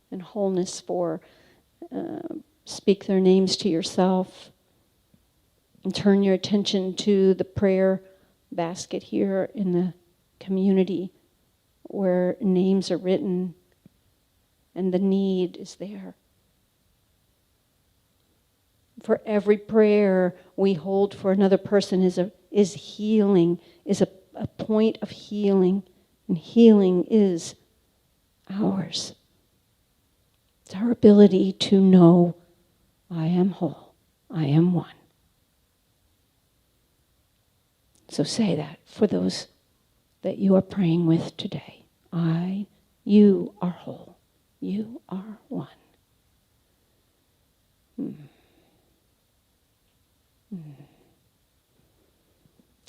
C: and wholeness for. Speak their names to yourself and turn your attention to the prayer basket here in the community where names are written and the need is there. For every prayer we hold for another person is healing, is a point of healing, and healing is ours. It's our ability to know I am whole, I am one. So say that for those that you are praying with today. You are whole, you are one.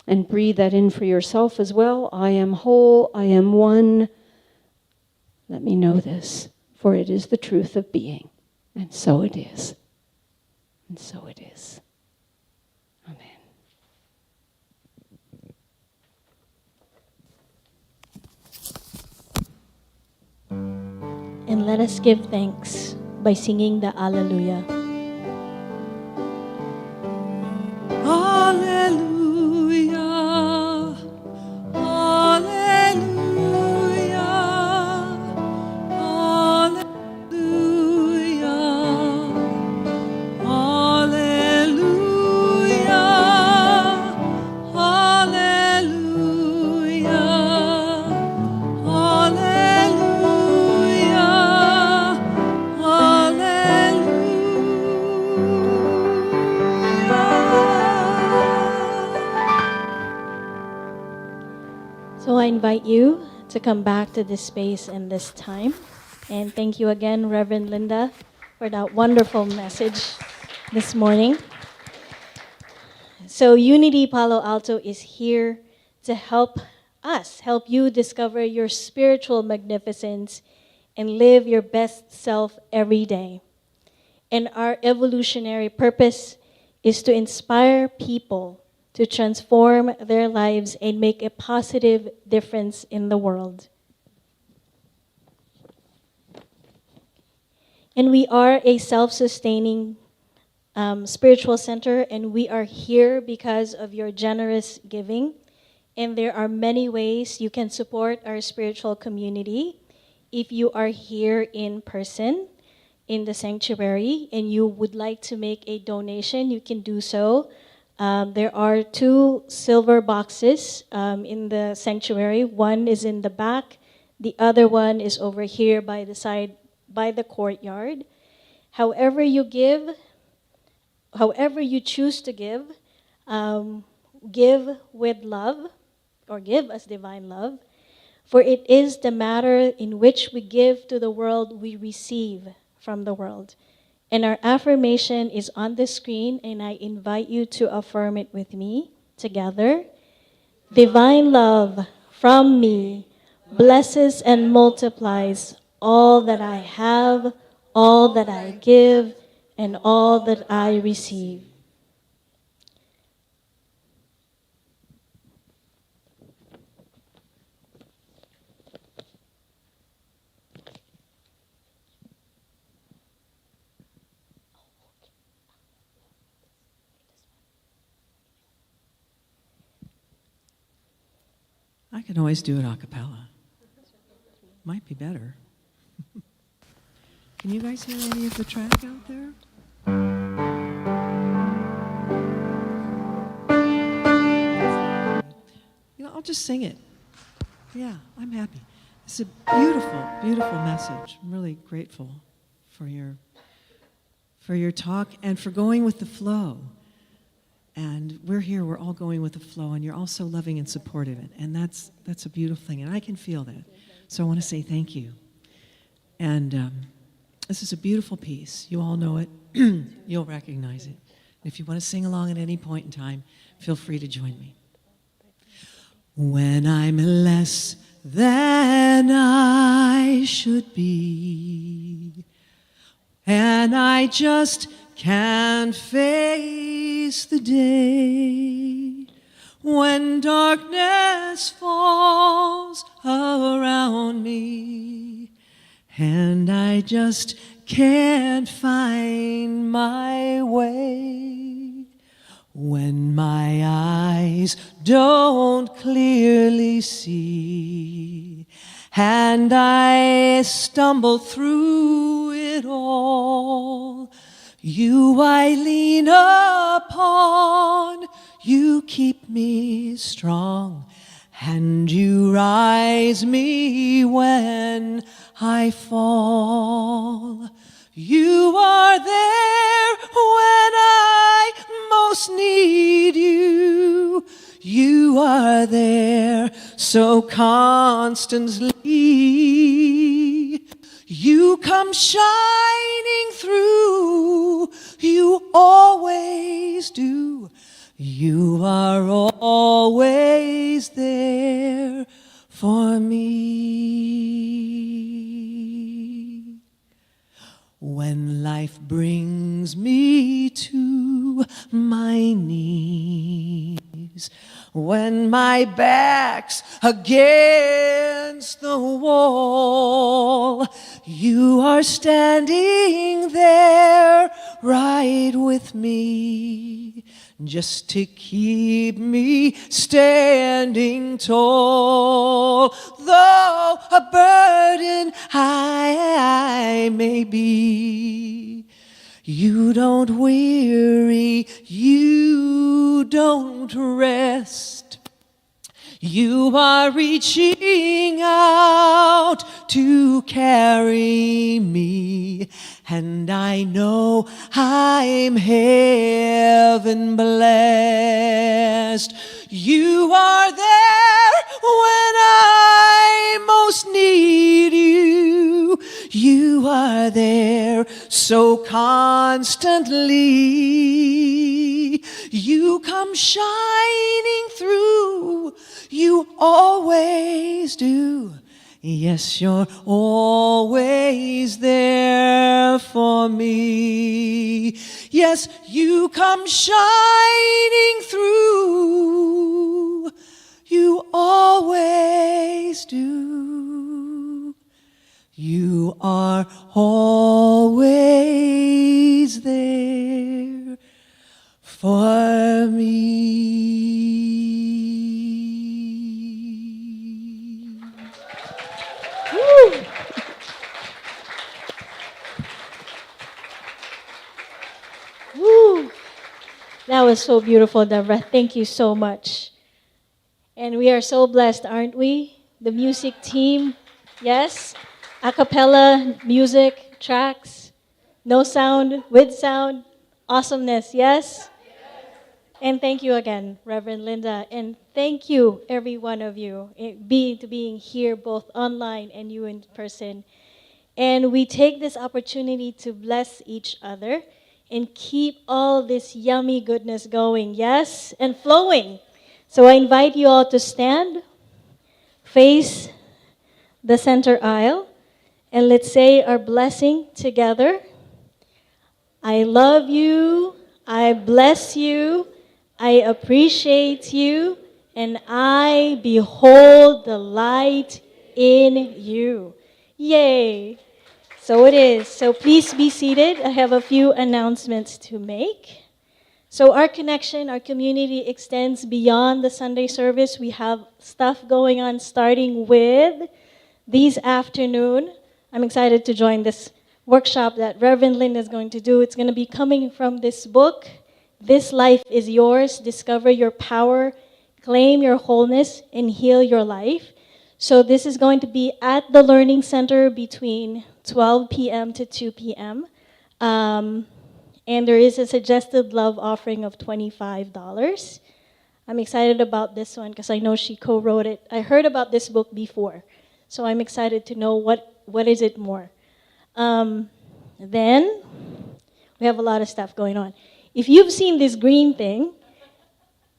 C: And breathe that in for yourself as well. I am whole, I am one. Let me know this, for it is the truth of being. And so it is. And so it is. Amen.
A: And let us give thanks by singing the Alleluia.
B: Hallelujah. Hallelujah. Hallelujah. Hallelujah. Hallelujah.
A: So I invite you to come back to this space and this time. And thank you again, Reverend Linda, for that wonderful message this morning. So Unity Palo Alto is here to help you discover your spiritual magnificence and live your best self every day. And our evolutionary purpose is to inspire people to transform their lives and make a positive difference in the world. And we are a self-sustaining spiritual center, and we are here because of your generous giving. And there are many ways you can support our spiritual community. If you are here in person in the sanctuary and you would like to make a donation, you can do so There are 2 silver boxes in the sanctuary. One is in the back. The other one is over here by the side, by the courtyard. However you give, however you choose to give with love, or give as divine love. For it is the matter in which we give to the world we receive from the world. And our affirmation is on the screen, and I invite you to affirm it with me together. Divine love from me blesses and multiplies all that I have, all that I give, and all that I receive.
B: I can always do it a cappella. Might be better. Can you guys hear any of the track out there? I'll just sing it. Yeah, I'm happy. It's a beautiful, beautiful message. I'm really grateful for your talk and for going with the flow. And we're here, we're all going with the flow, and you're all so loving and supportive, and that's a beautiful thing, and I can feel that. So I want to say thank you. And this is a beautiful piece. You all know it. You'll recognize it. And if you want to sing along at any point in time, feel free to join me. When I'm less than I should be, and I just can't face the day, when darkness falls around me, and I just can't find my way, when my eyes don't clearly see, and I stumble through it all, you I lean upon, you keep me strong, and you rise me when I fall. You are there when I most need you. You are there so constantly. You come shining through. You always do. You are always there for me. When life brings me to my knees, when my back's against the wall, you are standing there right with me, just to keep me standing tall. Though a burden I may be, you don't weary, you don't rest. You are reaching out to carry me, and I know I'm heaven blessed. You are there when I most need you. You are there so constantly. You come shining through. You always do. Yes, you're always there for me. Yes, you come shining through. You always do. You are always there for me.
A: That was so beautiful, Deborah. Thank you so much. And we are so blessed, aren't we? The music team, yes? A cappella music tracks, no sound, with sound, awesomeness, yes? And thank you again, Reverend Linda. And thank you, every one of you, being here both online and you in person. And we take this opportunity to bless each other and keep all this yummy goodness going, yes? And flowing. So I invite you all to stand, face the center aisle, and let's say our blessing together. I love you, I bless you, I appreciate you, and I behold the light in you. Yay! So it is. So please be seated. I have a few announcements to make. So our connection, our community extends beyond the Sunday service. We have stuff going on starting with this afternoon. I'm excited to join this workshop that Reverend Lynn is going to do. It's going to be coming from this book, This Life is Yours. Discover your power, claim your wholeness, and heal your life. So this is going to be at the Learning Center between 12 p.m. to 2 p.m. And there is a suggested love offering of $25. I'm excited about this one because I know she co-wrote it. I heard about this book before, so I'm excited to know what is it more. Then we have a lot of stuff going on. If you've seen this green thing,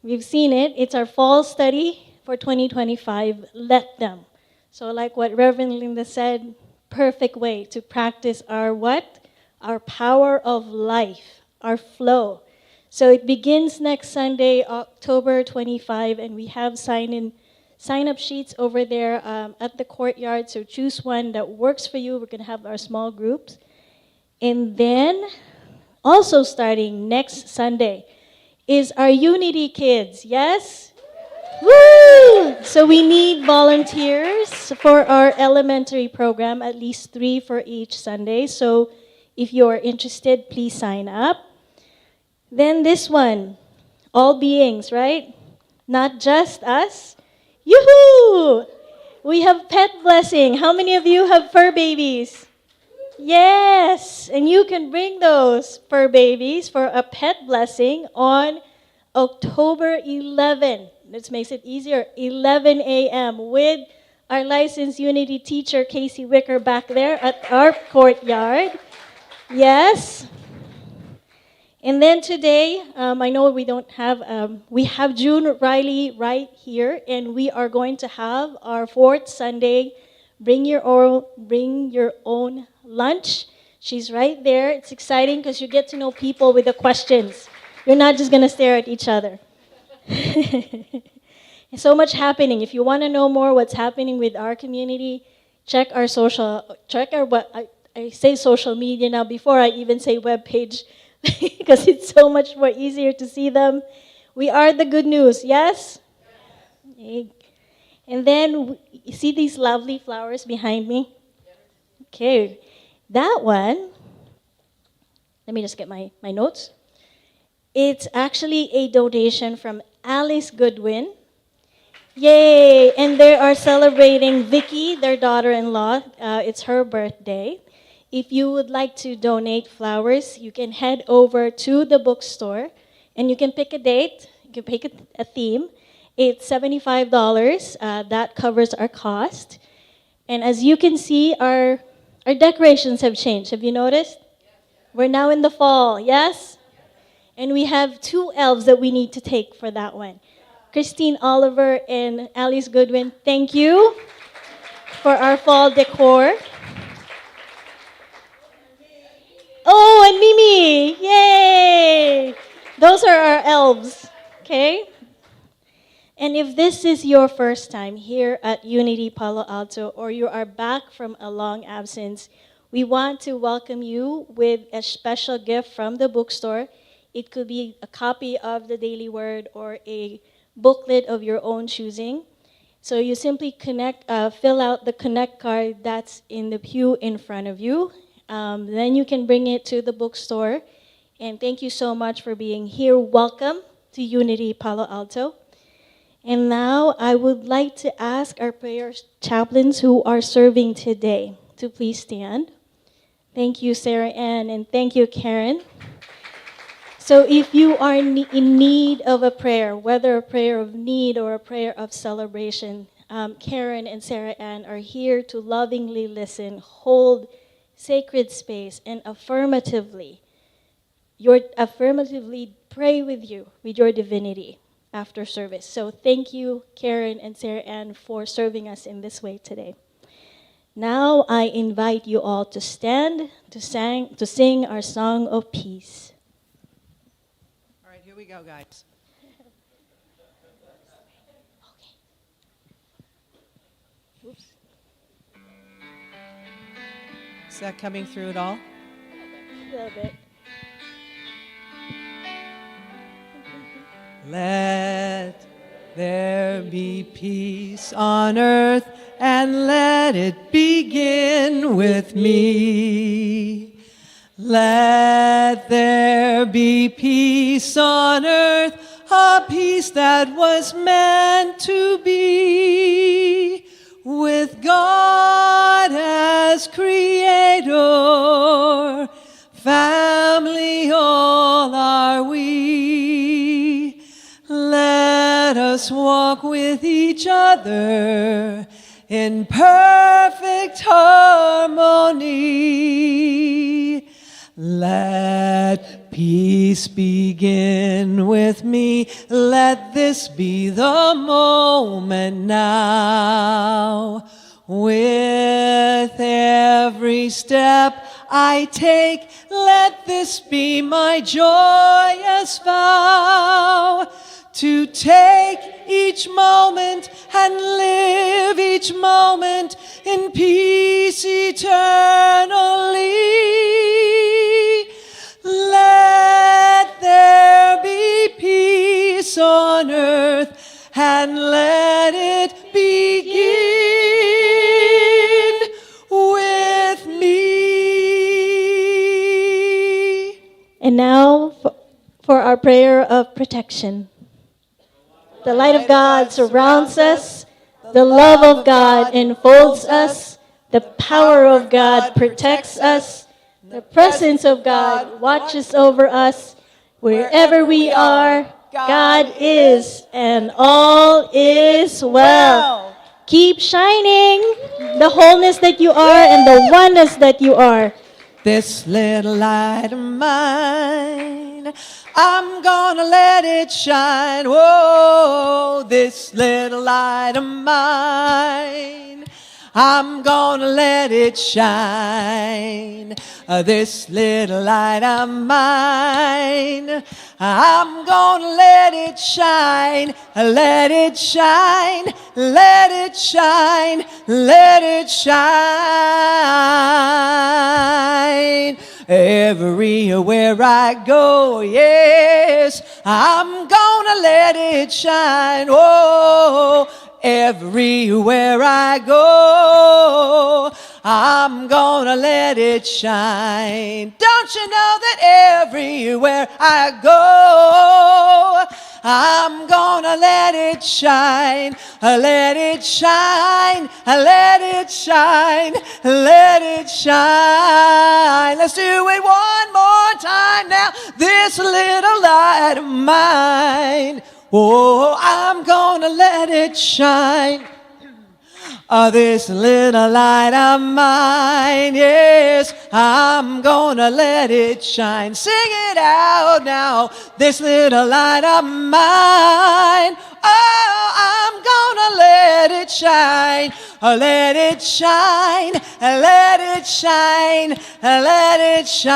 A: we've seen it. It's our fall study for 2025. Let them. So like what Reverend Linda said, perfect way to practice our what? Our power of life, our flow. So it begins next Sunday, October 25, and we have sign-up sheets over there at the courtyard. So choose one that works for you. We're going to have our small groups. And then, also starting next Sunday, is our Unity Kids, yes? Woo! So we need volunteers for our elementary program, at least 3 for each Sunday. So if you are interested, please sign up. Then this one, all beings, right? Not just us. Yoo-hoo! We have pet blessing. How many of you have fur babies? Yes, and you can bring those fur babies for a pet blessing on October 11. This makes it easier, 11 a.m. with our licensed Unity teacher, Casey Wicker, back there at our courtyard. Yes. And then today, I know we have June Riley right here, and we are going to have our 4th Sunday, bring your own lunch. She's right there. It's exciting because you get to know people with the questions. You're not just going to stare at each other. So much happening. If you want to know more what's happening with our community, check our I say social media now before I even say webpage because it's so much more easier to see them. We are the good news, yes? And then, you see these lovely flowers behind me? Okay, that one, let me just get my notes. It's actually a donation from Alice Goodwin. Yay! And they are celebrating Vicky, their daughter-in-law. It's her birthday. If you would like to donate flowers, you can head over to the bookstore and you can pick a date, you can pick a theme. It's $75. That covers our cost. And as you can see, our decorations have changed. Have you noticed? We're now in the fall, yes? And we have 2 elves that we need to take for that one. Christine Oliver and Alice Goodwin, thank you for our fall decor. Oh, and Mimi, yay! Those are our elves, okay? And if this is your first time here at Unity Palo Alto, or you are back from a long absence, we want to welcome you with a special gift from the bookstore. It could be a copy of the Daily Word or a booklet of your own choosing. So you simply fill out the Connect card that's in the pew in front of you. Then you can bring it to the bookstore And thank you so much for being here. Welcome to Unity Palo Alto. And now I would like to ask our prayer chaplains who are serving today to please stand. Thank you, Sarah Ann, and thank you, Karen. So if you are in need of a prayer, whether a prayer of need or a prayer of celebration, Karen and Sarah Ann are here to lovingly listen, hold sacred space, and affirmatively pray with you, with your divinity after service. So thank you, Karen and Sarah Ann, for serving us in this way today. Now I invite you all to stand to sing our song of peace.
B: All right, here we go, guys.
A: Oops.
B: Is that coming through at all?
A: A little bit.
B: Let there be peace on earth, and let it begin with me. Let there be peace on earth, a peace that was meant to be, with God as creator, family all are we. Let us walk with each other in perfect harmony. Let peace begin with me. Let this be the moment now. With every step I take, let this be my joyous vow, to take each moment and live each moment in peace eternally. Let there be peace on earth, and let it begin with me.
A: And now for our prayer of protection. The light of God surrounds us. The love of God enfolds us. The power of God protects us. The presence of God watches over us. Wherever we are, God is, and all is well. Keep shining the wholeness that you are and the oneness that you are.
B: This little light of mine, I'm gonna let it shine. Whoa, this little light of mine, I'm gonna let it shine. This little light of mine, I'm gonna let it shine. Let it shine, let it shine, let it shine. Everywhere I go, yes, I'm gonna let it shine. Oh, everywhere I go, I'm gonna let it shine. Don't you know that everywhere I go, I'm gonna let it shine. Let it shine, let it shine, let it shine. Let's do it one more time now. This little light of mine, oh, I'm gonna let it shine. This little light of mine, yes, I'm gonna let it shine. Sing it out now. This little light of mine, oh, I'm gonna let it shine. Let it shine, let it shine, let it shine.